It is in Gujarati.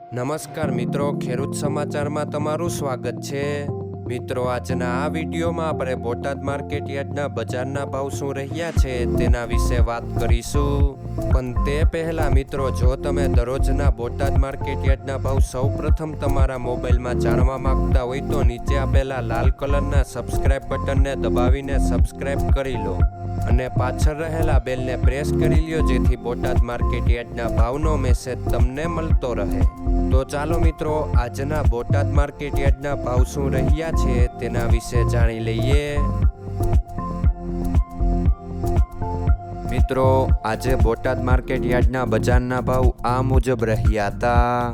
નમસ્કાર મિત્રો, ખેડૂત સમાચારમાં તમારું સ્વાગત છે. મિત્રો, આજના આ વિડીયોમાં આપણે બોટાદ માર્કેટ યાર્ડના બજારના ભાવ શું રહ્યા છે તેના વિશે વાત કરીશું. પણ તે પહેલાં મિત્રો, જો તમે દરરોજના બોટાદ માર્કેટ યાર્ડના ભાવ સૌપ્રથમ તમારા મોબાઈલમાં જાણવા માંગતા હોય તો નીચે આપેલા લાલ કલરના સબસ્ક્રાઇબ બટનને દબાવીને સબસ્ક્રાઇબ કરી લો અને પાછળ રહેલા બેલને પ્રેસ કરી લ્યો, જેથી બોટાદ માર્કેટ યાર્ડના ભાવનો મેસેજ તમને મળતો રહે. તો ચાલો મિત્રો, આજના બોટાદ માર્કેટ યાર્ડના ભાવ શું રહ્યા છે તેના વિશે જાણી લઈએ. મિત્રો, આજે બોટાદ માર્કેટ યાર્ડના બજારના ભાવ આ મુજબ રહ્યા હતા.